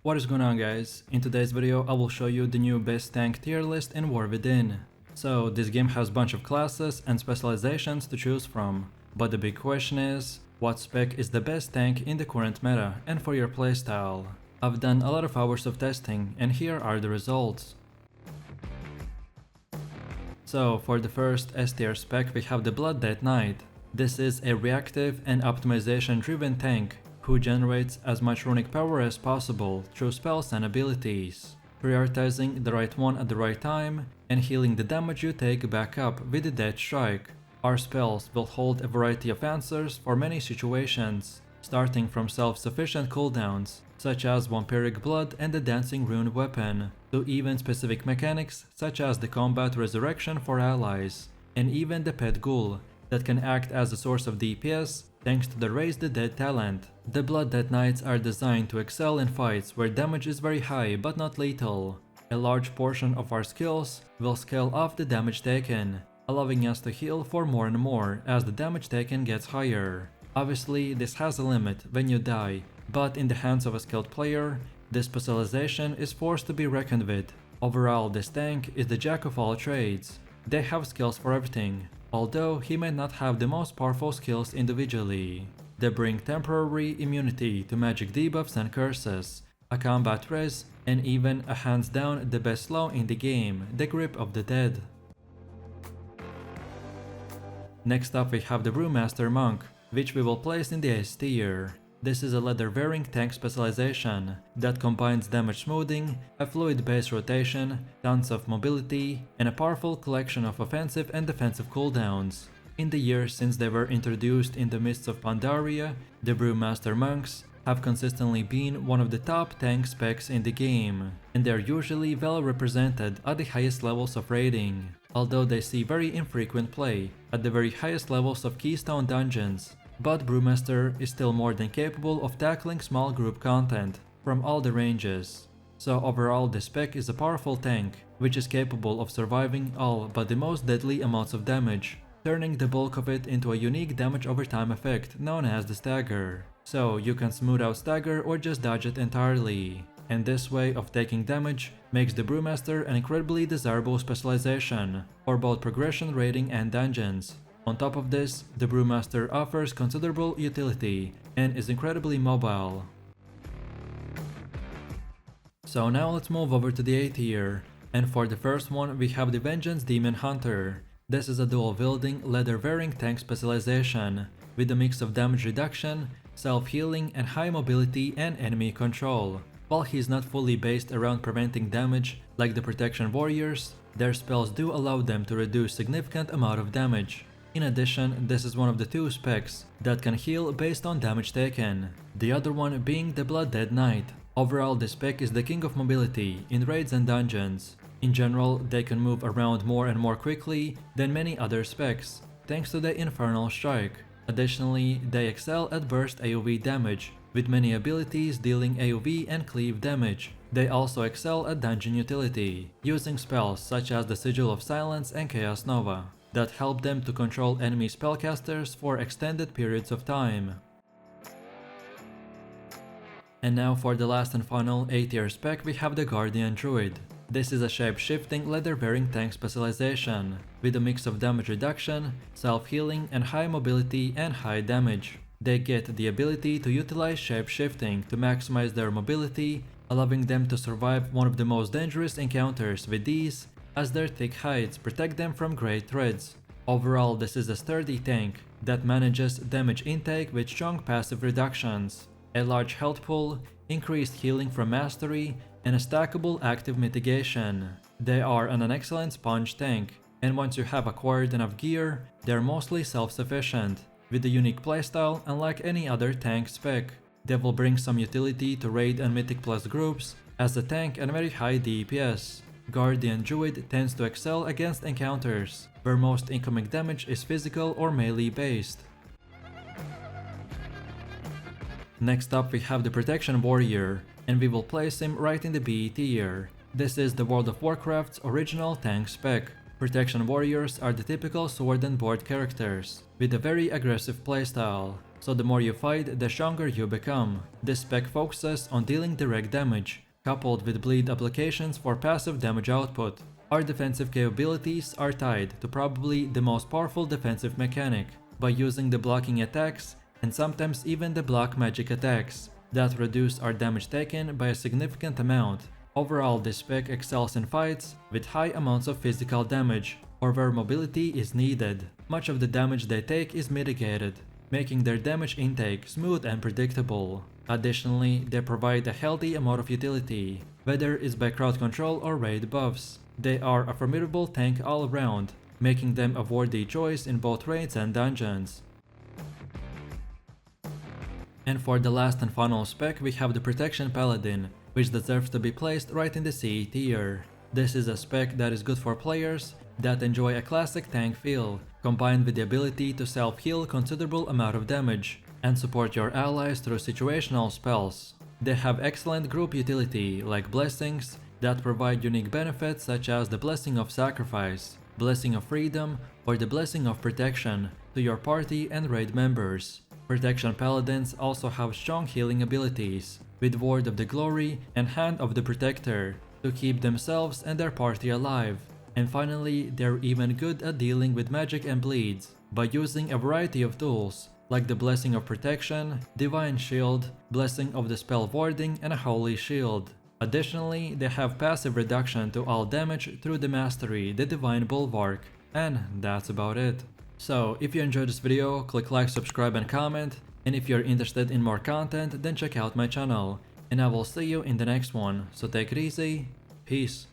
What is going on, guys? In today's video I will show you the new best tank tier list in War Within. So this game has a bunch of classes and specializations to choose from, but the big question is, what spec is the best tank in the current meta and for your playstyle? I've done a lot of hours of testing and here are the results. So for the first S tier spec we have the Blood Dead Knight. This is a reactive and optimization driven tank who generates as much runic power as possible through spells and abilities, prioritizing the right one at the right time and healing the damage you take back up with the Death Strike. Our spells will hold a variety of answers for many situations, starting from self-sufficient cooldowns such as Vampiric Blood and the Dancing Rune weapon, to even specific mechanics such as the Combat Resurrection for allies, and even the Pet Ghoul that can act as a source of DPS thanks to the Raise the Dead talent. The Blood Dead Knights are designed to excel in fights where damage is very high but not lethal. A large portion of our skills will scale off the damage taken, allowing us to heal for more and more as the damage taken gets higher. Obviously, this has a limit when you die, but in the hands of a skilled player, this specialization is forced to be reckoned with. Overall, this tank is the jack of all trades. They have skills for everything, although he may not have the most powerful skills individually. They bring temporary immunity to magic debuffs and curses, a combat res, and even a hands down the best slow in the game, the Grip of the Dead. Next up we have the Brewmaster Monk, which we will place in the S tier. This is a leather-wearing tank specialization that combines damage smoothing, a fluid base rotation, tons of mobility, and a powerful collection of offensive and defensive cooldowns. In the years since they were introduced in the midst of Pandaria, the Brewmaster Monks have consistently been one of the top tank specs in the game, and they are usually well represented at the highest levels of rating, although they see very infrequent play at the very highest levels of Keystone dungeons. But Brewmaster is still more than capable of tackling small group content from all the ranges. So overall this spec is a powerful tank, which is capable of surviving all but the most deadly amounts of damage, turning the bulk of it into a unique damage over time effect known as the stagger. So you can smooth out stagger or just dodge it entirely. And this way of taking damage makes the Brewmaster an incredibly desirable specialization for both progression rating and dungeons. On top of this, the Brewmaster offers considerable utility and is incredibly mobile. So now let's move over to the A tier, and for the first one we have the Vengeance Demon Hunter. This is a dual-wielding, leather-wearing tank specialization, with a mix of damage reduction, self-healing and high mobility and enemy control. While he is not fully based around preventing damage like the Protection Warriors, their spells do allow them to reduce significant amount of damage. In addition, this is one of the two specs that can heal based on damage taken, the other one being the Blood Dead Knight. Overall, this spec is the king of mobility in raids and dungeons. In general, they can move around more and more quickly than many other specs, thanks to the Infernal Strike. Additionally, they excel at burst AoV damage, with many abilities dealing AoV and cleave damage. They also excel at dungeon utility, using spells such as the Sigil of Silence and Chaos Nova that help them to control enemy spellcasters for extended periods of time. And now for the last and final A tier spec we have the Guardian Druid. This is a shape-shifting leather-wearing tank specialization, with a mix of damage reduction, self-healing and high mobility and high damage. They get the ability to utilize shape-shifting to maximize their mobility, allowing them to survive one of the most dangerous encounters with these, as their thick hides protect them from great threats. Overall, this is a sturdy tank that manages damage intake with strong passive reductions, a large health pool, increased healing from mastery, and a stackable active mitigation. They are an excellent sponge tank, and once you have acquired enough gear, they are mostly self-sufficient, with a unique playstyle unlike any other tank spec. They will bring some utility to raid and mythic plus groups as a tank and very high DPS. Guardian Druid tends to excel against encounters, where most incoming damage is physical or melee based. Next up we have the Protection Warrior, and we will place him right in the B tier. This is the World of Warcraft's original tank spec. Protection Warriors are the typical sword and board characters, with a very aggressive playstyle. so the more you fight, the stronger you become. This spec focuses on dealing direct damage, coupled with bleed applications for passive damage output. Our defensive capabilities are tied to probably the most powerful defensive mechanic, by using the blocking attacks and sometimes even the block magic attacks that reduce our damage taken by a significant amount. Overall, this spec excels in fights with high amounts of physical damage, or where mobility is needed. Much of the damage they take is mitigated, making their damage intake smooth and predictable. Additionally, they provide a healthy amount of utility, whether it's by crowd control or raid buffs. They are a formidable tank all around, making them a worthy choice in both raids and dungeons. And for the last and final spec, we have the Protection Paladin, which deserves to be placed right in the C tier. This is a spec that is good for players that enjoy a classic tank feel, combined with the ability to self-heal considerable amount of damage and support your allies through situational spells. They have excellent group utility like blessings that provide unique benefits such as the Blessing of Sacrifice, Blessing of Freedom, or the Blessing of Protection to your party and raid members. Protection Paladins also have strong healing abilities, with Word of the Glory and Hand of the Protector, to keep themselves and their party alive. And finally, they're even good at dealing with magic and bleeds, by using a variety of tools, like the Blessing of Protection, Divine Shield, Blessing of the Spell Warding, and a Holy Shield. Additionally, they have passive reduction to all damage through the mastery, the Divine Bulwark. And that's about it. So, if you enjoyed this video, click like, subscribe and comment, and if you're interested in more content, then check out my channel, and I will see you in the next one, so take it easy, peace.